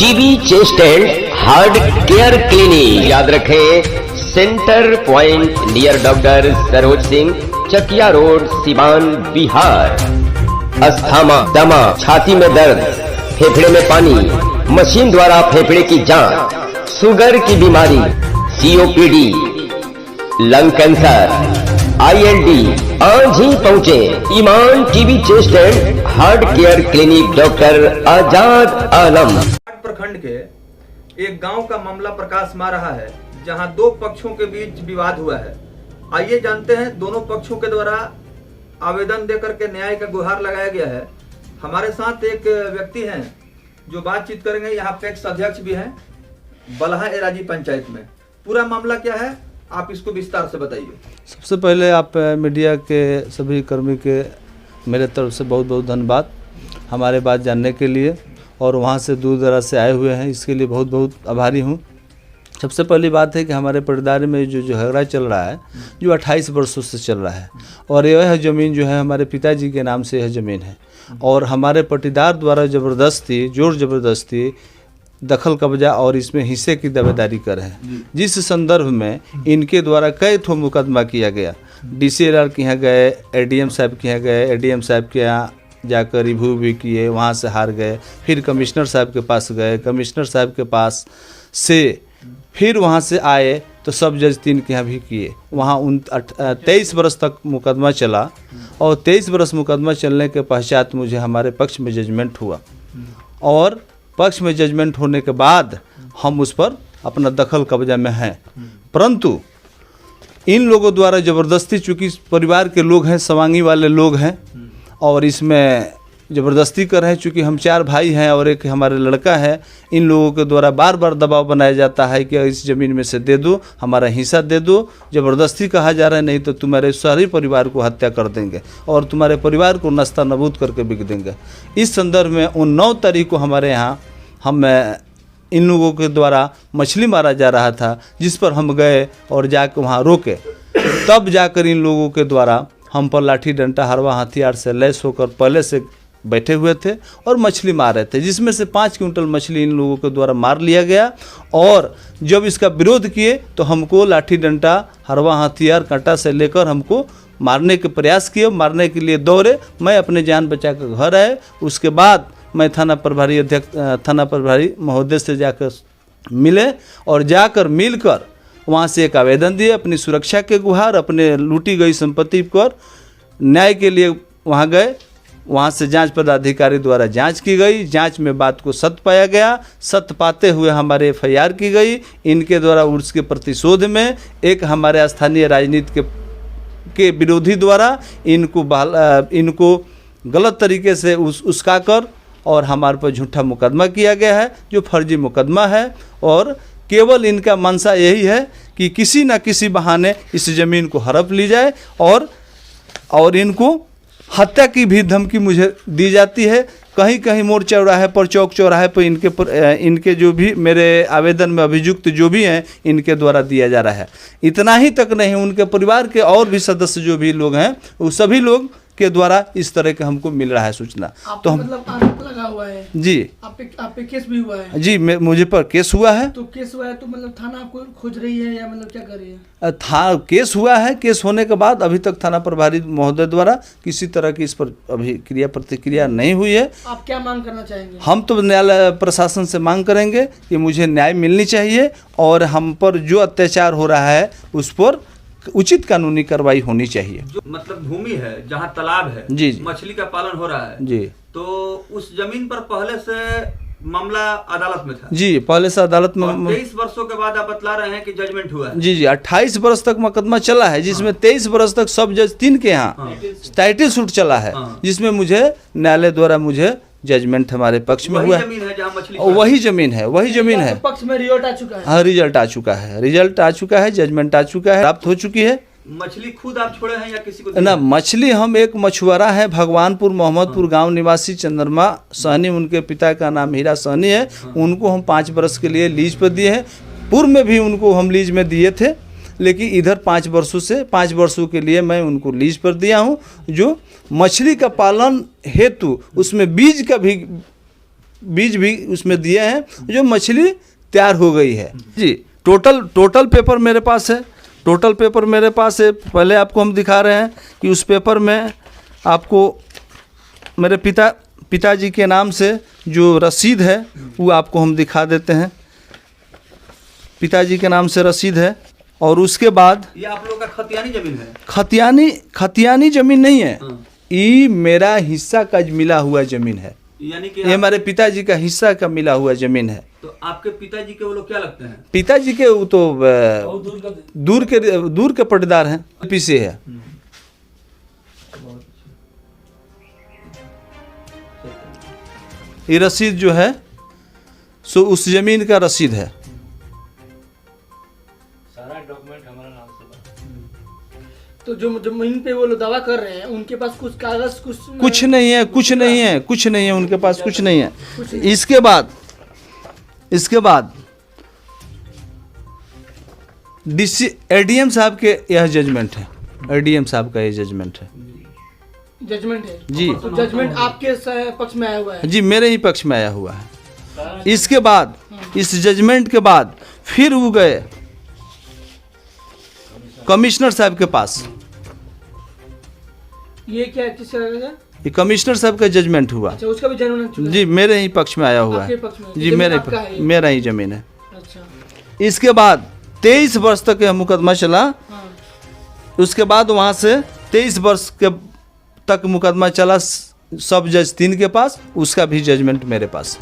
TB chest and heart care clinic, याद रखें centre point near doctor Saroj Singh, Chakiya road, Siwan, Bihar. Asthma, दमा, छाती में दर्द, फेफड़े में पानी, मशीन द्वारा फेफड़े की जांच, शुगर की बीमारी, सीओपीडी, लंग कैंसर, आईएलडी, आज ही पहुंचे Iman TB chest and heart care clinic, doctor Azad Alam. प्रखंड के एक गांव का मामला प्रकाश में आ रहा है, जहां दो पक्षों के बीच विवाद हुआ है। आइए जानते हैं दोनों पक्षों के द्वारा आवेदन देकर के न्याय का गुहार लगाया गया है। हमारे साथ एक व्यक्ति हैं जो बातचीत करेंगे। यहाँ पैक्स अध्यक्ष भी हैं बलहा एराजी पंचायत में। पूरा मामला क्या है आप इसको विस्तार से बताइए। सबसे पहले आप मीडिया के सभी कर्मी के मेरे तरफ से बहुत बहुत धन्यवाद हमारे बात जानने के लिए, और वहाँ से दूर दराज से आए हुए हैं, इसके लिए बहुत बहुत आभारी हूँ। सबसे पहली बात है कि हमारे पटदारी में जो झगड़ा चल रहा है, जो 28 वर्षों से चल रहा है, और यह ज़मीन जो है हमारे पिताजी के नाम से यह ज़मीन है, और हमारे पटीदार द्वारा ज़बरदस्ती, जोर ज़बरदस्ती दखल कब्जा और इसमें हिस्से की दावेदारी कर हैं, जिस संदर्भ में इनके द्वारा कई ठो मुकदमा किया गया। DCLR के यहाँ गए, ADM साहब के यहाँ गए, ADM साहब के यहाँ जाकर रिव्यू भी किए, वहाँ से हार गए। फिर कमिश्नर साहब के पास गए, कमिश्नर साहब के पास से फिर वहाँ से आए तो सब जज 3 के यहाँ भी किए। वहाँ 23 बरस तक मुकदमा चला, और 23 बरस मुकदमा चलने के पश्चात मुझे हमारे पक्ष में जजमेंट हुआ, और पक्ष में जजमेंट होने के बाद हम उस पर अपना दखल कब्जा में हैं। परंतु इन लोगों द्वारा ज़बरदस्ती, चूँकि परिवार के लोग हैं, सवांगी वाले लोग हैं, और इसमें ज़बरदस्ती कर रहे हैं। चूँकि हम 4 भाई हैं और एक हमारे लड़का है, इन लोगों के द्वारा बार बार दबाव बनाया जाता है कि इस ज़मीन में से दे दो, हमारा हिस्सा दे दो। ज़बरदस्ती कहा जा रहा है, नहीं तो तुम्हारे सारे परिवार को हत्या कर देंगे और तुम्हारे परिवार को नस्ता नबूद करके बिक देंगे। इस संदर्भ में 9 तारीख को हमारे यहाँ इन लोगों के द्वारा मछली मारा जा रहा था, जिस पर हम गए और जाकर वहाँ रोके। तब जाकर इन लोगों के द्वारा हम पर लाठी डंडा हरवा हथियार से लैस होकर पहले से बैठे हुए थे और मछली मार रहे थे, जिसमें से 5 क्विंटल मछली इन लोगों के द्वारा मार लिया गया। और जब इसका विरोध किए तो हमको लाठी डंडा हरवा हथियार कांटा से लेकर हमको मारने के प्रयास किए, मारने के लिए दौड़े। मैं अपने जान बचा कर घर आए। उसके बाद मैं थाना प्रभारी महोदय से जाकर मिले, और जाकर मिलकर वहाँ से एक आवेदन दिए अपनी सुरक्षा के गुहार, अपने लूटी गई संपत्ति पर न्याय के लिए वहाँ गए। वहाँ से जांच पदाधिकारी द्वारा जांच की गई, जांच में बात को सत्य पाया गया। सत्य पाते हुए हमारे FIR की गई। इनके द्वारा उसके प्रतिशोध में एक हमारे स्थानीय राजनीति के विरोधी द्वारा इनको गलत तरीके से उसका कर और हमारे पर झूठा मुकदमा किया गया है, जो फर्जी मुकदमा है। और केवल इनका मंशा यही है कि किसी न किसी बहाने इस ज़मीन को हड़प ली जाए, और इनको हत्या की भी धमकी मुझे दी जाती है। कहीं कहीं मोड़ चौराहे पर, चौक चौराहे पर इनके जो भी मेरे आवेदन में अभियुक्त जो भी हैं, इनके द्वारा दिया जा रहा है। इतना ही तक नहीं, उनके परिवार के और भी सदस्य जो भी लोग हैं, वो सभी लोग के द्वारा इस तरह के हमको मिल रहा है सूचना। तो हम मतलब आरोप लगा हुआ है जी, आप पे केस भी हुआ है जी, मुझे पर केस हुआ है। तो केस हुआ है तो मतलब थाना आपको खोज रही है या मतलब क्या कर रही है? केस हुआ है। केस होने के बाद अभी तक थाना प्रभारी महोदय द्वारा किसी तरह की इस पर अभी प्रतिक्रिया नहीं हुई है। आप क्या मांग करना चाहेंगे? हम तो न्यायालय प्रशासन से मांग करेंगे कि मुझे न्याय मिलनी चाहिए, और हम पर जो अत्याचार हो रहा है उस पर उचित कानूनी कार्रवाई होनी चाहिए। जो मतलब भूमि है जहाँ तालाब है, जी, मछली का पालन हो रहा है जी, तो उस जमीन पर पहले से मामला अदालत में था। जी, पहले से अदालत में 23 वर्षों के बाद आप बतला रहे हैं कि जजमेंट हुआ है। जी, 28 बरस तक मुकदमा चला है, जिसमें 23 बरस तक सब जज 3 के यहाँ टाइटल सूट चला है, जिसमें मुझे न्यायालय द्वारा मुझे जजमेंट हमारे पक्ष में हुआ है। जमीन है जहाँ मछली, वही जमीन है, वही जमीन है। पक्ष में रिजल्ट आ चुका है? हाँ, रिजल्ट आ चुका है, जजमेंट आ चुका है, प्राप्त हो चुकी है। मछली खुद आप छोड़े हैं या किसी को? ना, मछली हम एक मछुआरा है, भगवानपुर मोहम्मदपुर गांव निवासी चंद्रमा सहनी, उनके पिता का नाम हीरा सहनी है। उनको हम 5 बरस के लिए लीज पर दिए हैं। पूर्व में भी उनको हम लीज में दिए थे, लेकिन इधर 5 वर्षों के लिए मैं उनको लीज पर दिया हूं, जो मछली का पालन हेतु उसमें बीज का भी बीज भी उसमें दिए हैं, जो मछली तैयार हो गई है जी। टोटल पेपर मेरे पास है, टोटल पेपर मेरे पास है। पहले आपको हम दिखा रहे हैं कि उस पेपर में आपको मेरे पिताजी के नाम से जो रसीद है वो आपको हम दिखा देते हैं। पिताजी के नाम से रसीद है। और उसके बाद ये आप लोग का खतियानी जमीन है? खतियानी जमीन नहीं है, ये मेरा हिस्सा का मिला हुआ जमीन है। यानी कि ये हमारे पिताजी का हिस्सा का मिला हुआ जमीन है। तो आपके पिताजी के वो लोग क्या लगते हैं? पिताजी के वो तो दूर के पट्टेदार हैं, पीछे है। ये रसीद जो है सो उस जमीन का रसीद है। सारा डॉक्यूमेंट हमारा नाम से बना। तो जो जमीन पे वो लोग दावा कर रहे हैं, उनके पास कुछ कागज कुछ नहीं है उनके पास, कुछ नहीं है। इसके बाद डीसी एडीएम साहब के यह जजमेंट है, एडीएम साहब का ये जजमेंट है जी। तो जजमेंट आपके पक्ष में आया हुआ है? जी, मेरे ही पक्ष में आया हुआ है। इसके बाद इस जजमेंट के बाद फिर वो गए कमिश्नर साहब के पास। ये क्या किस तरह का? ये कमिश्नर साहब का जजमेंट हुआ। अच्छा, उसका भी जजमेंट जी, मेरे ही पक्ष में आया हुआ है जी। मेरा ही जमीन है। अच्छा। इसके बाद 23 वर्ष तक यह मुकदमा चला। उसके बाद वहाँ से 23 वर्ष के तक मुकदमा चला सब जज 3 के पास, उसका भी जजमेंट मेरे पास।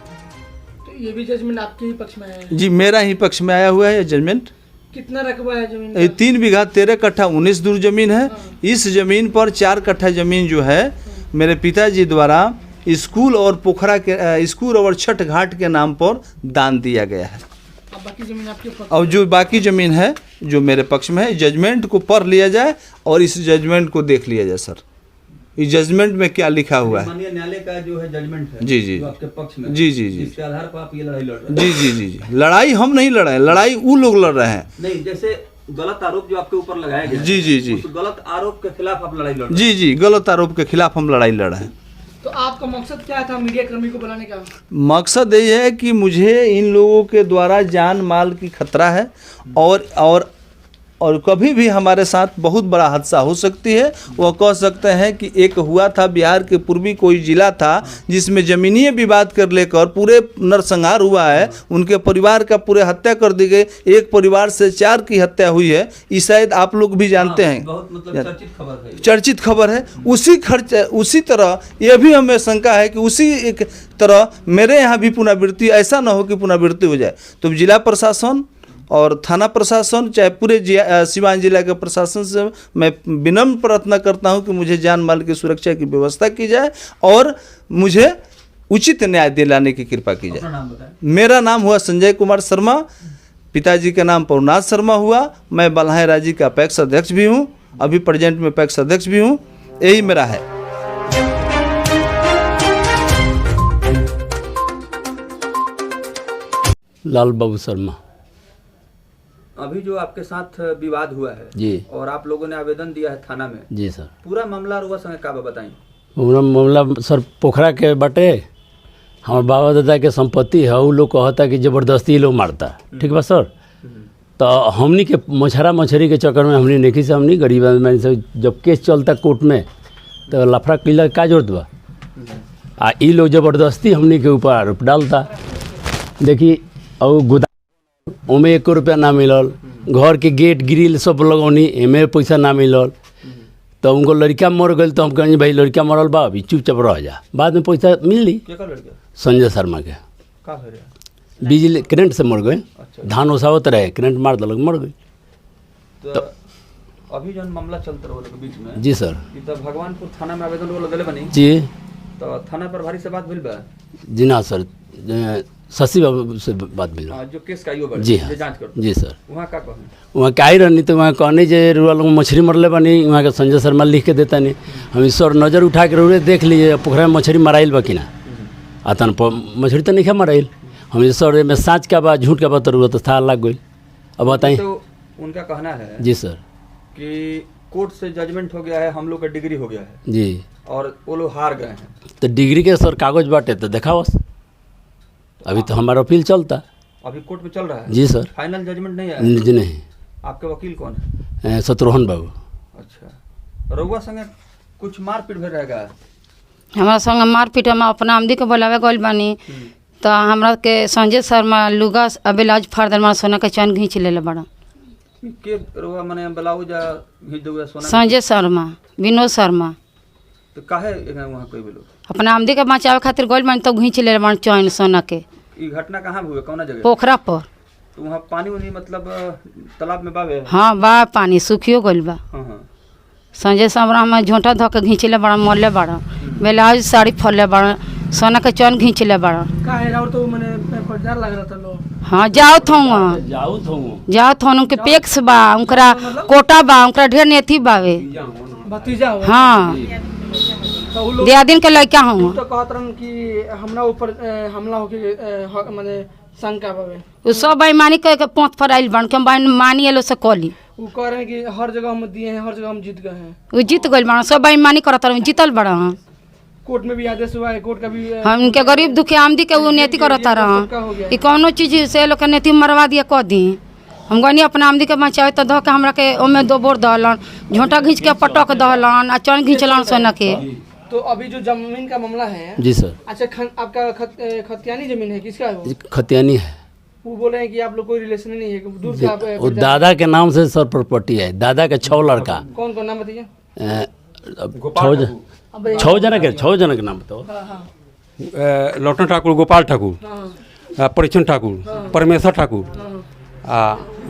तो ये भी जजमेंट आपके ही पक्ष में आया है? जी, मेरा ही पक्ष में आया हुआ है ये जजमेंट। कितना रकबा है जमीन का? 3 बीघा 13 कट्ठा 19 दूर जमीन है। इस जमीन पर 4 कट्ठा जमीन जो है मेरे पिताजी द्वारा स्कूल और पोखरा के स्कूल और छठ घाट के नाम पर दान दिया गया है। अब बाकी जमीन आपके पक्ष? और जो बाकी जमीन है जो मेरे पक्ष में है, जजमेंट को पढ़ लिया जाए और इस जजमेंट को देख लिया जाए सर, इस जजमेंट में क्या लिखा हुआ है। माननीय न्यायालय का जो है जजमेंट है जी जो आपके पक्ष में, जी इसके आधार पर आप ये लड़ाई लड़ रहे हैं? जी। लड़ाई हम नहीं लड़ रहे हैं, लड़ाई वो लोग लड़ रहे हैं। नहीं, जैसे गलत आरोप जो आपके ऊपर लगाया गया जी उस गलत आरोप के खिलाफ आप लड़ाई लड़ रहे हैं? जी, गलत आरोप के खिलाफ हम लड़ाई लड़ रहे हैं। तो आपका मकसद क्या था मीडिया कर्मी को बुलाने का? मकसद ये है कि मुझे इन लोगों के द्वारा जान माल की खतरा है और कभी भी हमारे साथ बहुत बड़ा हादसा हो सकती है। वो कह सकते हैं कि एक हुआ था बिहार के पूर्वी कोई ज़िला था जिसमें ज़मीनी विवाद कर लेकर पूरे नरसंहार हुआ है, उनके परिवार का पूरे हत्या कर दी गई। एक परिवार से 4 की हत्या हुई है, ये शायद आप लोग भी जानते हैं। बहुत मतलब चर्चित खबर है। उसी तरह यह भी हमें शंका है कि उसी एक तरह मेरे यहाँ भी पुनरावृत्ति, ऐसा ना हो कि पुनरावृत्ति हो जाए। तो जिला प्रशासन और थाना प्रशासन, चाहे पूरे सिवान जिला के प्रशासन से मैं विनम्र प्रार्थना करता हूं कि मुझे जान माल की सुरक्षा की व्यवस्था की जाए और मुझे उचित न्याय दिलाने की कृपा की जाए। नाम बताएं। मेरा नाम हुआ संजय कुमार शर्मा, पिताजी का नाम पौरनाथ शर्मा हुआ। मैं बल्हाई राज्य का पैक्स अध्यक्ष भी हूँ, अभी प्रेजेंट में पैक्स अध्यक्ष भी हूँ। यही मेरा है। लाल बाबू शर्मा। अभी जो आपके साथ विवाद हुआ है जी, और आप लोगों ने आवेदन दिया है थाना में, जी सर। पूरा मामला रुआ संगे का बताएं। मामला सर पोखरा के बटे हमारे बाबा दादा के संपत्ति है, वो लोग कहता कि जबरदस्ती लोग मारता, ठीक बा सर। तो हमनी के मछरी के चक्कर में हमनी नेकी से हमनी गरीब आदमी से जब केस चलता कोर्ट में तो लफड़ा किला का जरूरत बा। आ ई लोग जबरदस्ती हमनी के ऊपर आरोप डालता। देखी और गोदाम ओमे 1 रुपया ना मिलल, घर के गेट ग्रिल सब लगौनी, एमे पैसा ना मिलल। तो उनको लड़का मर गई तो हम कहें भाई लड़का मरल बा, अभी चुपचाप रह जा, बाद में पैसा मिली। संजय शर्मा के बिजली करंट से मर गए। धान ओसावत रहे, करंट मार दिलक, मर गई। तो अभी जो मामला चलता रहा बीच में, जी सर, तो भगवानपुर थाना में आवेदन वो दिले बनी जी। तो थाना प्रभारी से बात भइल बा? जी ना सर, शशि बाबू से बात मिल जो केस का आइयो बा, जी हाँ, जांच कर जी सर। वहाँ का कहनी? वहाँ का ही रहनी तो वहाँ कहनी जे रुआ लोग मछली मरले बनी, वहाँ के संजय शर्मा लिख के देता नहीं। हम सर नज़र उठा के रोड़े देख लीजिए पोखरा में मछली मराइल बा कि ना, आतन मछली तो नहीं मराइल। हम सर में साँच का बा झूठ का बा तो रुआ तो था लग गई। अब बताइए। तो उनका कहना है जी सर कि कोर्ट से जजमेंट हो गया है, हम लोग का डिग्री हो गया है जी, और वो लोग हार गए हैं। तो डिग्री के सर कागज बाटे तो देखा बस। अभी तो हमारा अपील चलता। अभी कोर्ट में चल रहा है? जी सर। फाइनल जजमेंट नहीं आया? जी नहीं। आपके वकील कौन है? शत्रुघ्न बाबू। अच्छा, रउआ संगे कुछ मारपीट भेल रहेगा? हमारा संग मारपीट हम अपना आमदी के बोलावे गइल बानी तो हमरा के संजय शर्मा लुगा अबेलाज फाड़ देल, सोना के चैन घींच लेले बड़ा। के रउआ माने ब्लाउज घींच देवे सोना? संजय शर्मा, विनोद शर्मा। तो काहे वहां कोई बोलो? अपना आमदी के बचावे खातिर गइल बानी तो घींच लेले बड़ा चैन सोना के। ई घटना कहाँ हुए, कौन जगह? पोखरा पर। तो वहाँ पानी उनी मतलब तालाब में बावे? हाँ बा, पानी सूखियो गइल बा। हाँ। संजय शर्मा में झोंटा धो के घींचले बड़ा, मोले बड़ा, ब्लाउज साड़ी फरले बड़ा, सोना के चैन घींचले बड़ा। काहे और तो मैंने फौजदार लग रहा था लोग। हाँ जाओ थो उनके पेक्स बा, उनकरा कोटा बा, उनकरा ढेर नेथी बावे। भतीजा हो? हाँ तो उ लोग दियादिन के लड़का हूँ। तो कहत रहन कि हमरा ऊपर हमला होके माने शंका बावे। उ सब बेईमानी कह के पोंत पर आइल बन के बेईमानी एलो से कली। वो कह रहे हैं कि हर जगह हम दिए हैं, हर जगह हम जीत गए हैं। उ जीत गइल बड़ा, सब बेईमानी करत रह, जीतल बड़ा। हाँ कोर्ट में भी आदेश हुआ है, कोर्ट का भी हम उनके गरीब दुखी आमदी के उ नेति करत रह कि कौनो चीज से लोग के नेति मरवा दिया कह दी। हम गनी अपना आमदी के बचावे तो धो के हमरा के ओमे दो बोर दहलन, झोंटा घींच के पटक दहलन आ चैन घींचलन सोना के। तो अभी जो जमीन का मामला है? जी सर। अच्छा, आपका खतियानी जमीन है, किसका है वो? खतियानी है। वो बोल रहे हैं कि आप लोग कोई रिलेशन नहीं है, दूर से आप वो दादा के नाम से सर प्रॉपर्टी है, दादा के 6 लड़का। कौन कौन नाम बताइए? 6 जना के नाम बताओ। लौटन ठाकुर, गोपाल ठाकुर, परिचन ठाकुर, परमेश्वर ठाकुर,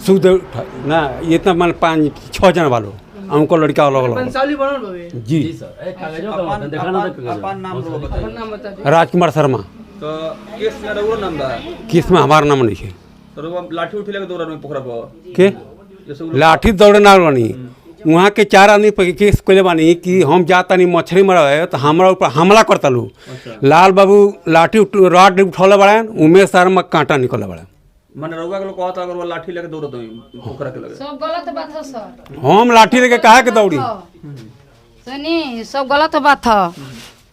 सुखदेव ना, ये इतना मान 5-6 जना वालों हमको लड़का अलग पंचाली बनल बावे। जी। अपन नाम रउआ बताइए। अपन नाम बता दीजिए। राजकुमार शर्मा। तो केस में रउआ नाम बा? केस में हमारा नाम नहीं है। तो रउआ लाठी उठी लेके दौड़ल में पोखरा पर के जैसे उ लाठी दौड़े ना बनी, वहाँ के 4 आदमी पर केस कैले बानी कि हम जाता नहीं मछली मरा तो हमारा ऊपर हमला करता लो। लाल बाबू लाठी रॉड उठौले बड़ा, उमेश शर्मा कांटा निकले बड़ा। माने रउआ के लोग कहता अगर वो लाठी लेके दौड़त होई पोखरा के लगे? सब गलत बात है सर। हम लाठी लेके काहे के दौड़ी? सुनी सब गलत बात है।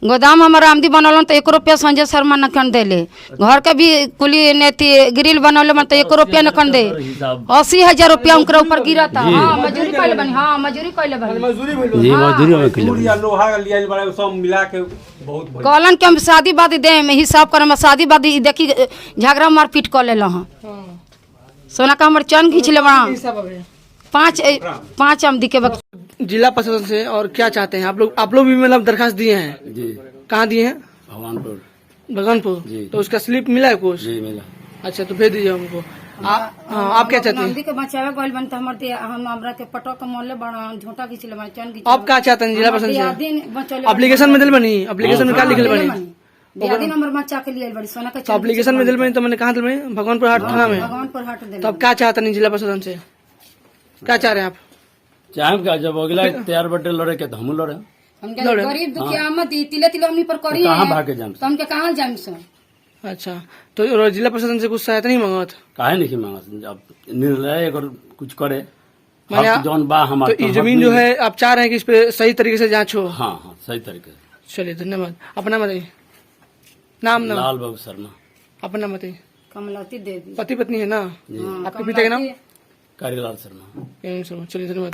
गोदाम हमारा आमदी बनल तो 1 रुपया संजय शर्मा न कन देले, घर के भी कुली नेती ग्रिल बनल तो 1 रुपया न कन दे, 80,000 रुपया उनके ऊपर गिरा था। हाँ मजूरी कैले बनी, हाँ मजूरी कैले बनी। जी मजदूरी में किलो लोहा लिया बड़ा सब मिला के बहुत कहलन कि हम शादी वादी दे में हिसाब करे में शादी वादी देखी झगड़ा मारपीट कर ले। हाँ सोना का हमारे चैन घींच ले बड़ा। हिसाब है 5 आमदी के वक्त। जिला प्रशासन से और क्या चाहते हैं आप लोग भी मतलब दरखास्त दिए हैं? जी। कहाँ दिए हैं? भगवानपुर। तो उसका स्लिप मिला है कुछ? जी मिला। अच्छा, तो भेज दीजिए हमको। आप क्या चाहते हैं? आमदी के बचावे गइल बन तो हम हमरा के पटक के मोले बड़ा, झोंटा घींच ले बड़ा, चैन घींच। आप क्या चाहते हैं जिला प्रशासन से? एप्लीकेशन में दिल बनी, एप्लीकेशन में क्या लिखल बनी? दियादी नंबर बच्चा के लिए बड़ी सोना का तो एप्लीकेशन में दिल बनी, तो मैंने कहाँ दिल बनी? भगवानपुर हाट थाना में। भगवानपुर हाट दे। तो आप क्या चाहते हैं जिला प्रशासन से, क्या चाह रहे हैं आप? चाहे क्या, जब अगला तैयार बटे लड़े के तो हम लड़े। हम गरीब दुखी आमद तिले तिले हमनी पर करी कहाँ है, भागे जाम तो हमके कहाँ जाम सो? अच्छा, तो जिला प्रशासन से कुछ सहायता नहीं मांगत? काहे नहीं मांगा? अब निर्णय अगर कुछ करे माने जौन बा हमारा। तो ये जमीन जो है आप चाह रहे हैं कि इस पे सही तरीके से जांच हो? हाँ हाँ सही तरीके से। चलिए धन्यवाद। अपना बताइए नाम। लाल बाबू शर्मा। अपना बताइए। कमलावती देवी। पति पत्नी है ना? आपके पिता का नाम? कारीलाल शर्मा। चलिए धन्यवाद।